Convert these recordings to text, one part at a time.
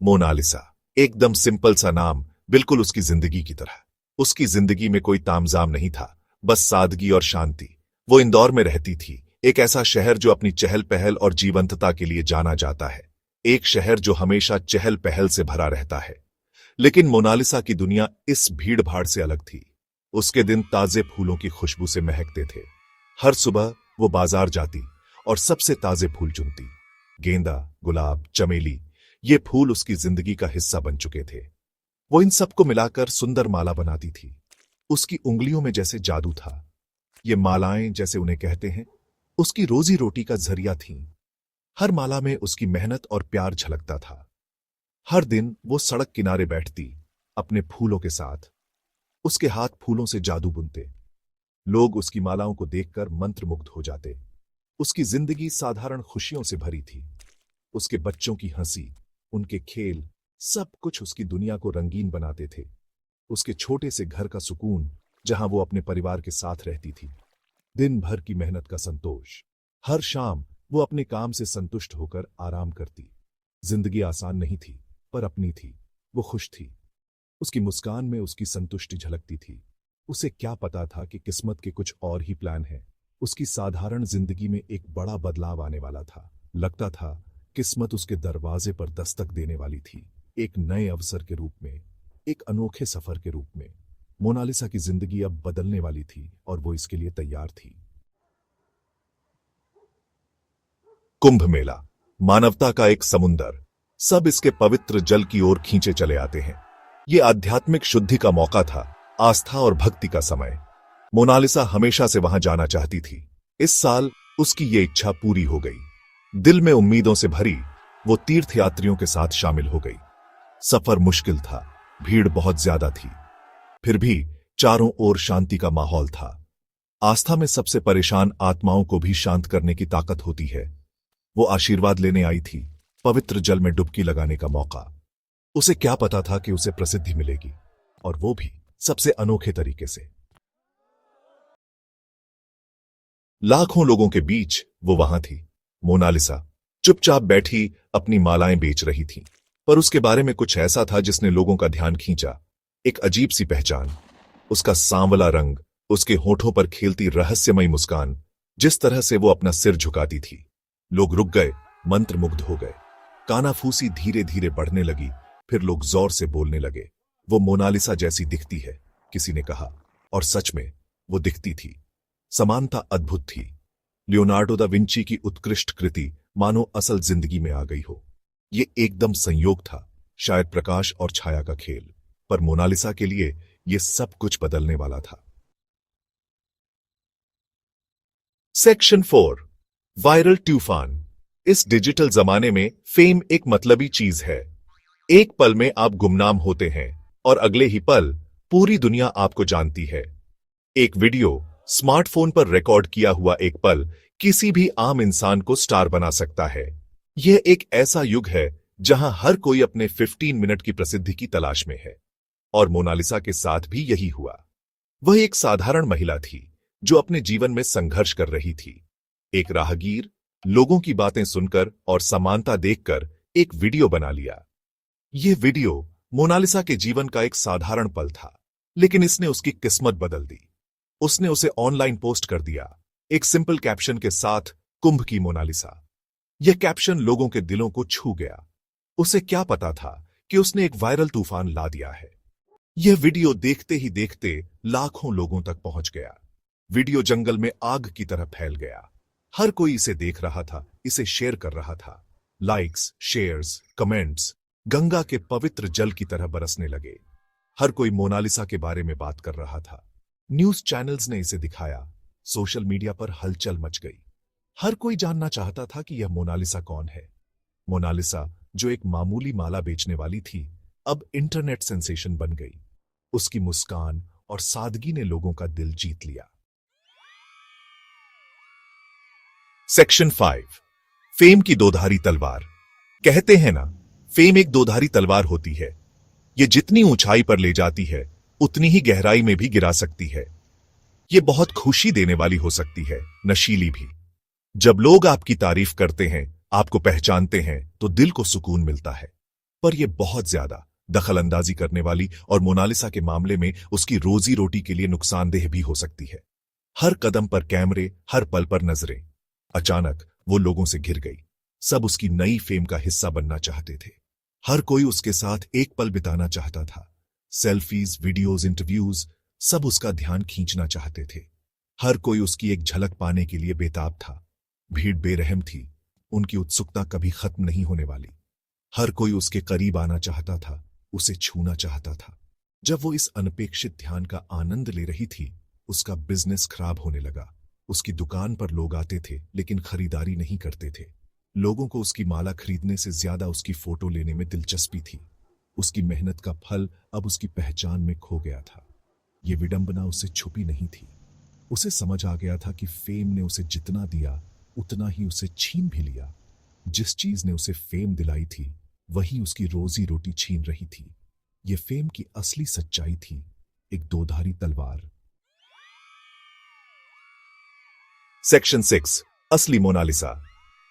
Mona Lisa, एकदम simple सा नाम, बिल्कुल उसकी जिंदगी की तरह। उसकी जिंदगी में कोई तामझाम नहीं था, बस सादगी और शांति। वो इंदौर में रहती थी, एक ऐसा शहर जो अपनी चहल पहल और जीवंतता के लिए जाना जाता है। एक शहर जो हमेशा चहल पहल से भरा रहता है। लेकिन मोनालिसा की दुनिया इस भीड़ भाड़ से अलग थी। उसके दिन ताजे फूलों की खुशबू से महकते थे। हर सुबह वो बाजार जाती और सबसे ताजे फूल चुनती। गेंदा, गुलाब, चमेली, ये फूल उसकी जिंदगी का हिस्सा बन चुके थे। वो इन सबको मिलाकर सुंदर माला बनाती थी। उसकी उंगलियों में जैसे जादू था। ये मालाएं, जैसे उन्हें कहते हैं, उसकी रोजी रोटी का जरिया थीं। हर माला में उसकी मेहनत और प्यार झलकता था। हर दिन वो सड़क किनारे बैठती, अपने फूलों के साथ। उसके हाथ फूलों से जादू बुनते। लोग उसकी मालाओं को देखकर मंत्रमुग्ध हो जाते। उसकी जिंदगी साधारण खुशियों से भरी थी। उसके बच्चों की हंसी, उनके खेल, सब कुछ उसकी दुनिया को रंगीन बनाते थे। उसके छोटे से घर का सुकून, जहां वो अपने परिवार के साथ रहती थी। दिन भर की मेहनत का संतोष। हर शाम वो अपने काम से संतुष्ट होकर आराम करती। जिंदगी आसान नहीं थी, पर अपनी थी। वो खुश थी। उसकी मुस्कान में उसकी संतुष्टि झलकती थी। उसे क्या पता था कि किस्मत के कुछ और ही प्लान हैं। उसकी साधारण जिंदगी में एक बड़ा बदलाव आने वाला था। लगता था किस्मत उसके दरवाजे पर दस्तक देने वाली थी, एक नए अवसर के रूप में, एक अनोखे सफर के रूप में। मोनालिसा की जिंदगी अब बदलने वाली थी और वो इसके लिए तैयार थी। कुंभ मेला, मानवता का एक समुंदर। सब इसके पवित्र जल की ओर खींचे चले आते हैं। ये आध्यात्मिक शुद्धि का मौका था, आस्था और भक्ति का समय। मोनालिसा हमेशा से वहां जाना चाहती थी। इस साल उसकी ये इच्छा पूरी हो गई। दिल में उम्मीदों से भरी वो तीर्थयात्रियों के साथ शामिल हो गई। सफर मुश्किल था, भीड़ बहुत ज्यादा थी, फिर भी चारों ओर शांति का माहौल था। आस्था में सबसे परेशान आत्माओं को भी शांत करने की ताकत होती है। वो आशीर्वाद लेने आई थी, पवित्र जल में डुबकी लगाने का मौका। उसे क्या पता था कि उसे प्रसिद्धि मिलेगी, और वो भी सबसे अनोखे तरीके से। लाखों लोगों के बीच वो वहां थी। मोनालिसा चुपचाप बैठी अपनी मालाएं बेच रही थी, पर उसके बारे में कुछ ऐसा था जिसने लोगों का ध्यान खींचा। एक अजीब सी पहचान, उसका सांवला रंग, उसके होठों पर खेलती रहस्यमयी मुस्कान, जिस तरह से वो अपना सिर झुकाती थी। लोग रुक गए, मंत्रमुग्ध हो गए। कानाफूसी धीरे धीरे बढ़ने लगी, फिर लोग जोर से बोलने लगे, वो मोनालिसा जैसी दिखती है, किसी ने कहा। और सच में वो दिखती थी। समानता अद्भुत थी। लियोनार्डो दा विंची की उत्कृष्ट कृति मानो असल जिंदगी में आ गई हो। ये एकदम संयोग था, शायद प्रकाश और छाया का खेल। पर मोनालिसा के लिए ये सब कुछ बदलने वाला था। सेक्शन 4, वायरल तूफान। इस डिजिटल जमाने में फेम एक मतलबी चीज है। एक पल में आप गुमनाम होते हैं और अगले ही पल पूरी दुनिया आपको जानती है। एक वीडियो, स्मार्टफोन पर रिकॉर्ड किया हुआ एक पल, किसी भी आम इंसान को स्टार बना सकता है। यह एक ऐसा युग है जहां हर कोई अपने 15 मिनट की प्रसिद्धि की तलाश में है। और मोनालिसा के साथ भी यही हुआ। वह एक साधारण महिला थी जो अपने जीवन में संघर्ष कर रही थी। एक राहगीर लोगों की बातें सुनकर और समानता देखकर एक वीडियो बना लिया। यह वीडियो मोनालिसा के जीवन का एक साधारण पल था, लेकिन इसने उसकी किस्मत बदल दी। उसने उसे ऑनलाइन पोस्ट कर दिया, एक सिंपल कैप्शन के साथ, कुंभ की मोनालिसा। यह कैप्शन लोगों के दिलों को छू गया। उसे क्या पता था कि उसने एक वायरल तूफान ला दिया है। यह वीडियो देखते ही देखते लाखों लोगों तक पहुंच गया। वीडियो जंगल में आग की तरह फैल गया। हर कोई इसे देख रहा था, इसे शेयर कर रहा था। लाइक्स, शेयर्स, कमेंट्स गंगा के पवित्र जल की तरह बरसने लगे। हर कोई मोनालिसा के बारे में बात कर रहा था। न्यूज चैनल्स ने इसे दिखाया। सोशल मीडिया पर हलचल मच गई। हर कोई जानना चाहता था कि यह मोनालिसा कौन है। मोनालिसा, जो एक मामूली माला बेचने वाली थी, अब इंटरनेट सेंसेशन बन गई। उसकी मुस्कान और सादगी ने लोगों का दिल जीत लिया। सेक्शन 5, फेम की दोधारी तलवार। कहते हैं ना, फेम एक दोधारी तलवार होती है। ये जितनी ऊंचाई पर ले जाती है, उतनी ही गहराई में भी गिरा सकती है। ये बहुत खुशी देने वाली हो सकती है, नशीली भी। जब लोग आपकी तारीफ करते हैं, आपको पहचानते हैं, तो दिल को सुकून मिलता है। पर यह बहुत ज्यादा दखल अंदाजी करने वाली और मोनालिसा के मामले में उसकी रोजी रोटी के लिए नुकसानदेह भी हो सकती है। हर कदम पर कैमरे, हर पल पर नजरें। अचानक वो लोगों से घिर गई। सब उसकी नई फेम का हिस्सा बनना चाहते थे। हर कोई उसके साथ एक पल बिताना चाहता था। सेल्फीज, वीडियोज, इंटरव्यूज, सब उसका ध्यान खींचना चाहते थे। हर कोई उसकी एक झलक पाने के लिए बेताब था। भीड़ बेरहम थी, उनकी उत्सुकता कभी खत्म नहीं होने वाली। हर कोई उसके करीब आना चाहता था, उसे छूना चाहता था। जब वो इस अनपेक्षित ध्यान का आनंद ले रही थी, उसका बिजनेस खराब होने लगा। उसकी दुकान पर लोग आते थे लेकिन खरीदारी नहीं करते थे। लोगों को उसकी माला खरीदने से ज्यादा उसकी फोटो लेने में दिलचस्पी थी। उसकी मेहनत का फल अब उसकी पहचान में खो गया था। ये विडंबना उससे छुपी नहीं थी। उसे समझ आ गया था कि फेम ने उसे जितना दिया उतना ही उसे छीन भी लिया। जिस चीज ने उसे फेम दिलाई थी वही उसकी रोजी रोटी छीन रही थी। ये फेम की असली सच्चाई थी, एक दोधारी तलवार। सेक्शन 6, असली मोनालिसा।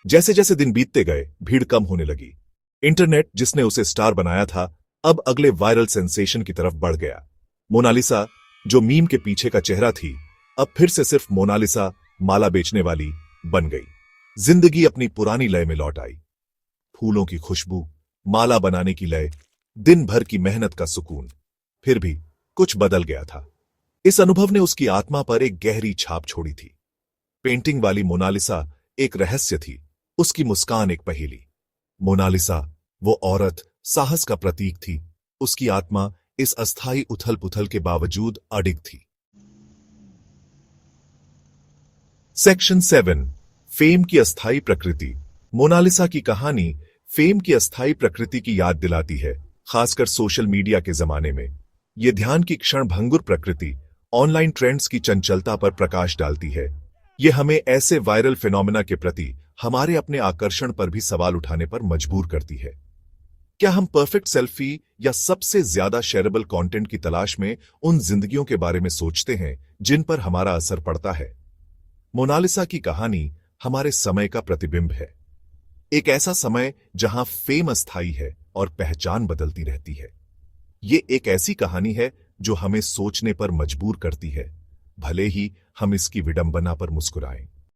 जैसे जैसे दिन बीतते गए, भीड़ कम होने लगी। इंटरनेट, जिसने उसे स्टार बनाया था, अब अगले वायरल सेंसेशन की तरफ बढ़ गया। मोनालिसा, जो मीम के पीछे का चेहरा थी, अब फिर से सिर्फ मोनालिसा, माला बेचने वाली, बन गई। जिंदगी अपनी पुरानी लय में लौट आई। फूलों की खुशबू, माला बनाने की लय, दिन भर की मेहनत का सुकून। फिर भी कुछ बदल गया था। इस अनुभव ने उसकी आत्मा पर एक गहरी छाप छोड़ी थी। पेंटिंग वाली मोनालिसा एक रहस्य थी, उसकी मुस्कान एक पहेली। मोनालिसा, वो औरत, साहस का प्रतीक थी। उसकी आत्मा इस अस्थायी उथल पुथल के बावजूद अडिग थी। सेक्शन 7, फेम की अस्थायी प्रकृति। मोनालिसा की कहानी फेम की अस्थायी प्रकृति की याद दिलाती है, खासकर सोशल मीडिया के जमाने में। यह ध्यान की क्षणभंगुर प्रकृति ऑनलाइन ट्रेंड्स की चंचलता पर प्रकाश डालती है। यह हमें ऐसे वायरल फिनोमेना के प्रति हमारे अपने आकर्षण पर भी सवाल उठाने पर मजबूर करती है। क्या हम परफेक्ट सेल्फी या सबसे ज्यादा शेयरेबल कंटेंट की तलाश में उन जिंदगियों के बारे में सोचते हैं जिन पर हमारा असर पड़ता है? मोनालिसा की कहानी हमारे समय का प्रतिबिंब है। एक ऐसा समय जहां फेम अस्थायी है और पहचान बदलती रहती है। ये एक ऐसी कहानी है जो हमें सोचने पर मजबूर करती है, भले ही हम इसकी विडंबना पर मुस्कुराएं।